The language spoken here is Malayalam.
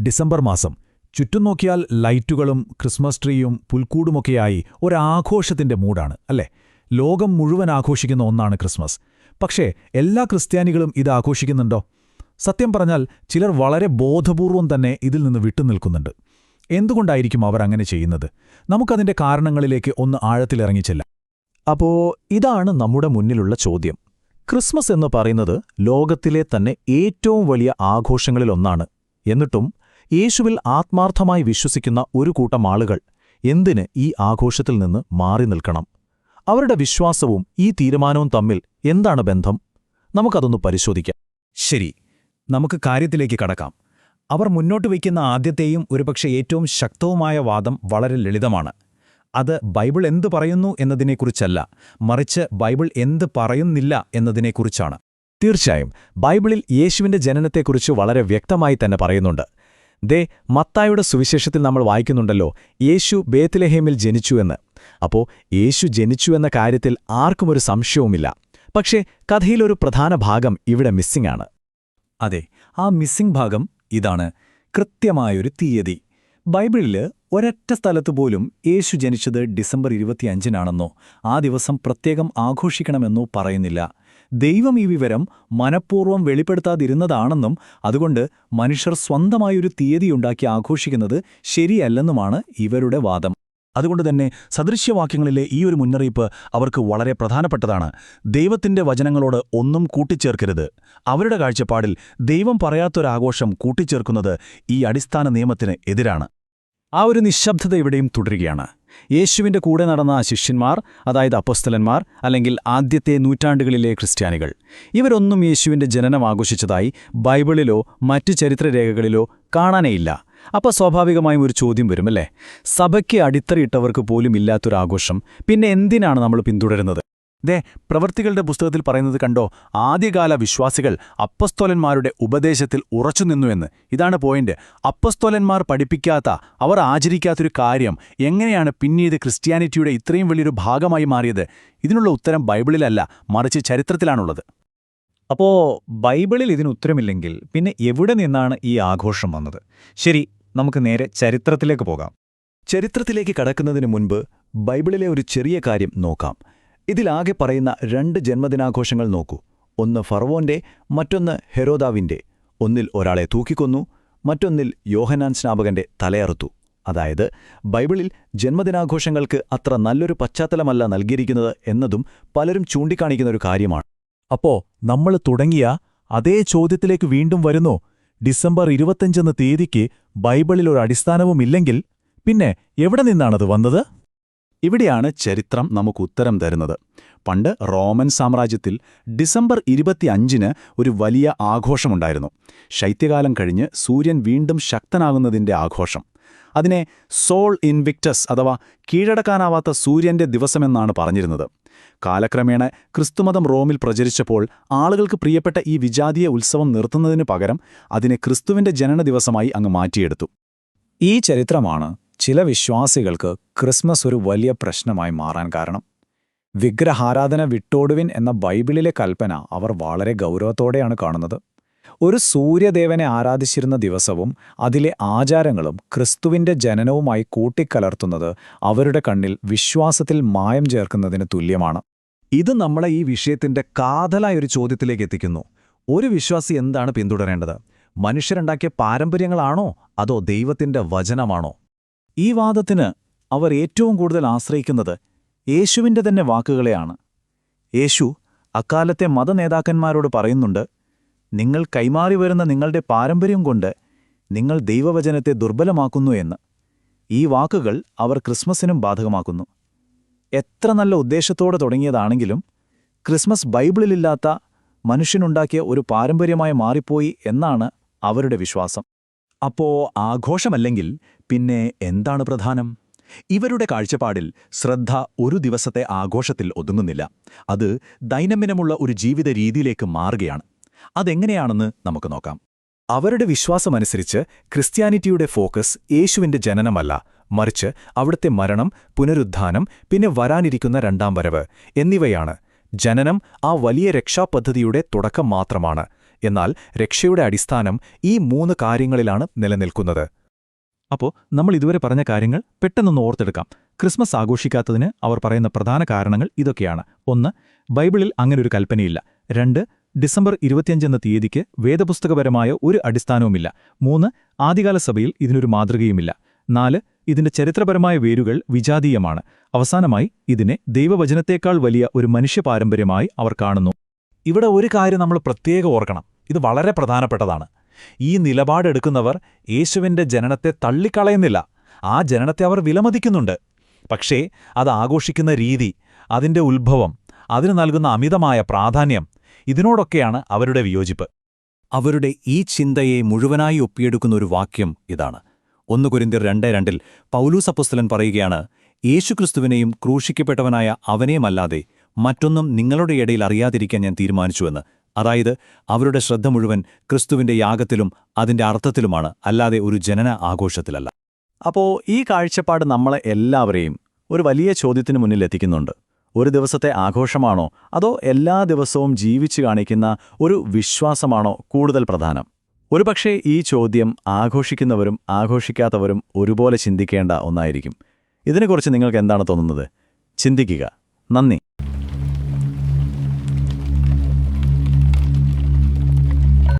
ഡിസംബർ മാസം. ചുറ്റും നോക്കിയാൽ ലൈറ്റുകളും ക്രിസ്മസ് ട്രീയും പുൽക്കൂടുമൊക്കെയായി ഒരാഘോഷത്തിന്റെ മൂടാണ്, അല്ലേ? ലോകം മുഴുവൻ ആഘോഷിക്കുന്ന ഒന്നാണ് ക്രിസ്മസ്. പക്ഷേ എല്ലാ ക്രിസ്ത്യാനികളും ഇത് ആഘോഷിക്കുന്നുണ്ടോ? സത്യം പറഞ്ഞാൽ ചിലർ വളരെ ബോധപൂർവം തന്നെ ഇതിൽ നിന്ന് വിട്ടുനിൽക്കുന്നുണ്ട്. എന്തുകൊണ്ടായിരിക്കും അവർ അങ്ങനെ ചെയ്യുന്നത്? നമുക്കതിന്റെ കാരണങ്ങളിലേക്ക് ഒന്ന് ആഴത്തിലിറങ്ങിച്ചെല്ലാം. അപ്പോ ഇതാണ് നമ്മുടെ മുന്നിലുള്ള ചോദ്യം. ക്രിസ്മസ് എന്ന് പറയുന്നത് ലോകത്തിലെ തന്നെ ഏറ്റവും വലിയ ആഘോഷങ്ങളിലൊന്നാണ്. എന്നിട്ടും യേശുവിൽ ആത്മാർത്ഥമായി വിശ്വസിക്കുന്ന ഒരു കൂട്ടം ആളുകൾ എന്തിന് ഈ ആഘോഷത്തിൽ നിന്ന് മാറി നിൽക്കണം? അവരുടെ വിശ്വാസവും ഈ തീരുമാനവും തമ്മിൽ എന്താണ് ബന്ധം? നമുക്കതൊന്ന് പരിശോധിക്കാം. ശരി, നമുക്ക് കാര്യത്തിലേക്ക് കടക്കാം. അവർ മുന്നോട്ട് വയ്ക്കുന്ന ആദ്യത്തെയും ഒരുപക്ഷെ ഏറ്റവും ശക്തവുമായ വാദം വളരെ ലളിതമാണ്. അത് ബൈബിൾ എന്തു പറയുന്നു എന്നതിനെക്കുറിച്ചല്ല, മറിച്ച് ബൈബിൾ എന്ത് പറയുന്നില്ല എന്നതിനെക്കുറിച്ചാണ്. തീർച്ചയായും ബൈബിളിൽ യേശുവിന്റെ ജനനത്തെക്കുറിച്ച് വളരെ വ്യക്തമായി തന്നെ പറയുന്നുണ്ട്. മത്തായിയുടെ സുവിശേഷത്തിൽ നമ്മൾ വായിക്കുന്നുണ്ടല്ലോ, യേശു ബേത്ലഹേമിൽ ജനിച്ചു എന്ന്. അപ്പോ യേശു ജനിച്ചു എന്ന കാര്യത്തിൽ ആർക്കും ഒരു സംശയവുമില്ല. പക്ഷേ കഥയിലൊരു പ്രധാന ഭാഗം ഇവിടെ മിസ്സിംഗ് ആണ്. അതെ, ആ മിസ്സിംഗ് ഭാഗം ഇതാണ്: കൃത്യമായൊരു തീയതി. ബൈബിളിൽ ഒരൊറ്റ സ്ഥലത്തുപോലും യേശു ജനിച്ചത് ഡിസംബർ 25-നാണെന്നോ ആ ദിവസം പ്രത്യേകം ആഘോഷിക്കണമെന്നോ പറയുന്നില്ല. ദൈവം ഈ വിവരം മനഃപൂർവ്വം വെളിപ്പെടുത്താതിരുന്നതാണെന്നും അതുകൊണ്ട് മനുഷ്യർ സ്വന്തമായൊരു തീയതിയുണ്ടാക്കി ആഘോഷിക്കുന്നത് ശരിയല്ലെന്നുമാണ് ഇവരുടെ വാദം. അതുകൊണ്ടുതന്നെ സദൃശ്യവാക്യങ്ങളിലെ ഈയൊരു മുന്നറിയിപ്പ് അവർക്ക് വളരെ പ്രധാനപ്പെട്ടതാണ്. ദൈവത്തിന്റെ വചനങ്ങളോട് ഒന്നും കൂട്ടിച്ചേർക്കരുത്. അവരുടെ കാഴ്ചപ്പാടിൽ ദൈവം പറയാത്തൊരാഘോഷം കൂട്ടിച്ചേർക്കുന്നത് ഈ അടിസ്ഥാന നിയമത്തിന് എതിരാണ്. ആ ഒരു നിശബ്ദത ഇവിടെയും തുടരുകയാണ്. യേശുവിന്റെ കൂടെ നടന്ന ശിഷ്യന്മാർ, അതായത് അപ്പോസ്തലന്മാർ, അല്ലെങ്കിൽ ആദ്യത്തെ നൂറ്റാണ്ടുകളിലെ ക്രിസ്ത്യാനികൾ, ഇവരൊന്നും യേശുവിന്റെ ജനനം ആഘോഷിച്ചതായി ബൈബിളിലോ മറ്റു ചരിത്രരേഖകളിലോ കാണാനേയില്ല. അപ്പോൾ സ്വാഭാവികമായും ഒരു ചോദ്യം വരുമല്ലേ, സഭയ്ക്ക് അടിത്തറയിട്ടവർക്ക് പോലും ഇല്ലാത്തൊരാഘോഷം പിന്നെ എന്തിനാണ് നമ്മൾ പിന്തുടരുന്നത്? പ്രവൃത്തികളുടെ പുസ്തകത്തിൽ പറയുന്നത് കണ്ടോ, ആദ്യകാല വിശ്വാസികൾ അപ്പസ്തോലന്മാരുടെ ഉപദേശത്തിൽ ഉറച്ചുനിന്നുവെന്ന്. ഇതാണ് പോയിന്റ്. അപ്പസ്തോലന്മാർ പഠിപ്പിക്കാത്ത, അവർ ആചരിക്കാത്തൊരു കാര്യം എങ്ങനെയാണ് പിന്നീട് ക്രിസ്ത്യാനിറ്റിയുടെ ഇത്രയും വലിയൊരു ഭാഗമായി മാറിയത്? ഇതിനുള്ള ഉത്തരം ബൈബിളിലല്ല, മറിച്ച് ചരിത്രത്തിലാണുള്ളത്. അപ്പോ ബൈബിളിൽ ഇതിന് ഉത്തരമില്ലെങ്കിൽ പിന്നെ എവിടെ നിന്നാണ് ഈ ആഘോഷം വന്നത്? ശരി, നമുക്ക് നേരെ ചരിത്രത്തിലേക്ക് പോകാം. ചരിത്രത്തിലേക്ക് കടക്കുന്നതിന് മുൻപ് ബൈബിളിലെ ഒരു ചെറിയ കാര്യം നോക്കാം. ഇതിലാകെ പറയുന്ന 2 ജന്മദിനാഘോഷങ്ങൾ നോക്കൂ. ഒന്ന് ഫറവോന്റെ, മറ്റൊന്ന് ഹെരോദാവിന്റെ. ഒന്നിൽ ഒരാളെ തൂക്കിക്കൊന്നു, മറ്റൊന്നിൽ യോഹന്നാൻ സ്നാപകന്റെ തലയറുത്തു. അതായത് ബൈബിളിൽ ജന്മദിനാഘോഷങ്ങൾക്ക് അത്ര നല്ലൊരു പശ്ചാത്തലമല്ല നൽകിയിരിക്കുന്നത് എന്നതും പലരും ചൂണ്ടിക്കാണിക്കുന്നൊരു കാര്യമാണ്. അപ്പോ നമ്മൾ തുടങ്ങിയ അതേ ചോദ്യത്തിലേക്ക് വീണ്ടും വരുന്നു. ഡിസംബർ 25 തീയതിക്ക് ബൈബിളിൽ ഒരു അടിസ്ഥാനവുമില്ലെങ്കിൽ പിന്നെ എവിടെ നിന്നാണത് വന്നത്? ഇവിടെയാണ് ചരിത്രം നമുക്ക് ഉത്തരം തരുന്നത്. പണ്ട് റോമൻ സാമ്രാജ്യത്തിൽ ഡിസംബർ 25 ഒരു വലിയ ആഘോഷമുണ്ടായിരുന്നു. ശൈത്യകാലം കഴിഞ്ഞ് സൂര്യൻ വീണ്ടും ശക്തനാകുന്നതിന്റെ ആഘോഷം. അതിനെ സോൾ ഇൻവിക്ടസ് അഥവാ കീഴടക്കാനാവാത്ത സൂര്യന്റെ ദിവസമെന്നാണ് പറഞ്ഞിരുന്നത്. കാലക്രമേണ ക്രിസ്തുമതം റോമിൽ പ്രചരിച്ചപ്പോൾ ആളുകൾക്ക് പ്രിയപ്പെട്ട ഈ വിജാതീയ ഉത്സവം നിർത്തുന്നതിനു പകരം അതിനെ ക്രിസ്തുവിന്റെ ജനന ദിവസമായി അങ്ങ് മാറ്റിയെടുത്തു. ഈ ചരിത്രമാണ് ചില വിശ്വാസികൾക്ക് ക്രിസ്മസ് ഒരു വലിയ പ്രശ്നമായി മാറാൻ കാരണം. വിഗ്രഹാരാധന വിട്ടോടുവിൻ എന്ന ബൈബിളിലെ കൽപ്പന അവർ വളരെ ഗൗരവത്തോടെയാണ് കാണുന്നത്. ഒരു സൂര്യദേവനെ ആരാധിച്ചിരുന്ന ദിവസവും അതിലെ ആചാരങ്ങളും ക്രിസ്തുവിന്റെ ജനനവുമായി കൂട്ടിക്കലർത്തുന്നത് അവരുടെ കണ്ണിൽ വിശ്വാസത്തിൽ മായം ചേർക്കുന്നതിന് തുല്യമാണ്. ഇത് നമ്മളെ ഈ വിഷയത്തിന്റെ കാതലായൊരു ചോദ്യത്തിലേക്ക് എത്തിക്കുന്നു. ഒരു വിശ്വാസി എന്താണ് പിന്തുടരേണ്ടത്? മനുഷ്യരുണ്ടാക്കിയ പാരമ്പര്യങ്ങളാണോ അതോ ദൈവത്തിന്റെ വചനമാണോ? ഈ വാദത്തിന് അവർ ഏറ്റവും കൂടുതൽ ആശ്രയിക്കുന്നത് യേശുവിന്റെ തന്നെ വാക്കുകളെയാണ്. യേശു അക്കാലത്തെ മതനേതാക്കന്മാരോട് പറയുന്നുണ്ട്, നിങ്ങൾ കൈമാറി വരുന്ന നിങ്ങളുടെ പാരമ്പര്യം കൊണ്ട് നിങ്ങൾ ദൈവവചനത്തെ ദുർബലമാക്കുന്നു എന്ന്. ഈ വാക്കുകൾ അവർ ക്രിസ്മസിനും ബാധകമാക്കുന്നു. എത്ര നല്ല ഉദ്ദേശത്തോടെ തുടങ്ങിയതാണെങ്കിലും ക്രിസ്മസ് ബൈബിളിലില്ലാത്ത മനുഷ്യനുണ്ടാക്കിയ ഒരു പാരമ്പര്യമായി മാറിപ്പോയി എന്നാണ് അവരുടെ വിശ്വാസം. അപ്പോ ആഘോഷമല്ലെങ്കിൽ പിന്നെ എന്താണ് പ്രധാനം? ഇവരുടെ കാഴ്ചപ്പാടിൽ ശ്രദ്ധ ഒരു ദിവസത്തെ ആഘോഷത്തിൽ ഒതുങ്ങുന്നില്ല. അത് ദൈനംദിനമുള്ള ഒരു ജീവിത രീതിയിലേക്ക് മാറുകയാണ്. അതെങ്ങനെയാണെന്ന് നമുക്ക് നോക്കാം. അവരുടെ വിശ്വാസമനുസരിച്ച് ക്രിസ്ത്യാനിറ്റിയുടെ ഫോക്കസ് യേശുവിന്റെ ജനനമല്ല, മറിച്ച് അവിടുത്തെ മരണം, പുനരുദ്ധാനം, പിന്നെ വരാനിരിക്കുന്ന 2ാം വരവ് എന്നിവയാണ്. ജനനം ആ വലിയ രക്ഷാപദ്ധതിയുടെ തുടക്കം മാത്രമാണ്. എന്നാൽ രക്ഷയുടെ അടിസ്ഥാനം ഈ 3 കാര്യങ്ങളിലാണ് നിലനിൽക്കുന്നത്. അപ്പോൾ നമ്മൾ ഇതുവരെ പറഞ്ഞ കാര്യങ്ങൾ പെട്ടെന്നൊന്ന് ഓർത്തെടുക്കാം. ക്രിസ്മസ് ആഘോഷിക്കാത്തതിന് അവർ പറയുന്ന പ്രധാന കാരണങ്ങൾ ഇതൊക്കെയാണ്. 1. ബൈബിളിൽ അങ്ങനൊരു കൽപ്പനയില്ല. 2. ഡിസംബർ 25 എന്ന തീയതിക്ക് വേദപുസ്തകപരമായ ഒരു അടിസ്ഥാനവുമില്ല. 3. ആദ്യകാല സഭയിൽ ഇതിനൊരു മാതൃകയുമില്ല. 4. ഇതിന്റെ ചരിത്രപരമായ വേരുകൾ വിജാതീയമാണ്. അവസാനമായി ഇതിനെ ദൈവവചനത്തേക്കാൾ വലിയ ഒരു മനുഷ്യ പാരമ്പര്യമായി അവർ കാണുന്നു. ഇവിടെ ഒരു കാര്യം നമ്മൾ പ്രത്യേകം ഓർക്കണം. ഇത് വളരെ പ്രധാനപ്പെട്ടതാണ്. ഈ നിലപാടെടുക്കുന്നവർ യേശുവിന്റെ ജനനത്തെ തള്ളിക്കളയുന്നില്ല. ആ ജനനത്തെ അവർ വിലമതിക്കുന്നുണ്ട്. പക്ഷേ അത് ആഘോഷിക്കുന്ന രീതി, അതിന്റെ ഉത്ഭവം, അതിന് നൽകുന്ന അമിതമായ പ്രാധാന്യം, ഇതിനോടൊക്കെയാണ് അവരുടെ വിയോജിപ്പ്. അവരുടെ ഈ ചിന്തയെ മുഴുവനായി ഒപ്പിയെടുക്കുന്ന ഒരു വാക്യം ഇതാണ്. 1 കൊരിന്ത്യർ 2:2 പൗലൂസ് അപ്പോസ്തലൻ പറയുകയാണ്, യേശുക്രിസ്തുവിനെയും ക്രൂശിക്കപ്പെട്ടവനായ അവനെയുമല്ലാതെ മറ്റൊന്നും നിങ്ങളുടെ ഇടയിൽ അറിയാതിരിക്കാൻ ഞാൻ തീരുമാനിച്ചുവെന്ന്. അതായത് അവരുടെ ശ്രദ്ധ മുഴുവൻ ക്രിസ്തുവിന്റെ യാഗത്തിലും അതിന്റെ അർത്ഥത്തിലുമാണ്, അല്ലാതെ ഒരു ജനന ആഘോഷത്തിലല്ല. അപ്പോൾ ഈ കാഴ്ചപ്പാട് നമ്മളെ എല്ലാവരെയും ഒരു വലിയ ചോദ്യത്തിന് മുന്നിൽ എത്തിക്കുന്നുണ്ട്. ഒരു ദിവസത്തെ ആഘോഷമാണോ അതോ എല്ലാ ദിവസവും ജീവിച്ചു കാണിക്കുന്ന ഒരു വിശ്വാസമാണോ കൂടുതൽ പ്രധാനം? ഒരുപക്ഷേ ഈ ചോദ്യം ആഘോഷിക്കുന്നവരും ആഘോഷിക്കാത്തവരും ഒരുപോലെ ചിന്തിക്കേണ്ട ഒന്നായിരിക്കും. ഇതിനെക്കുറിച്ച് നിങ്ങൾക്ക് എന്താണ് തോന്നുന്നത്? ചിന്തിക്കുക. നന്ദി.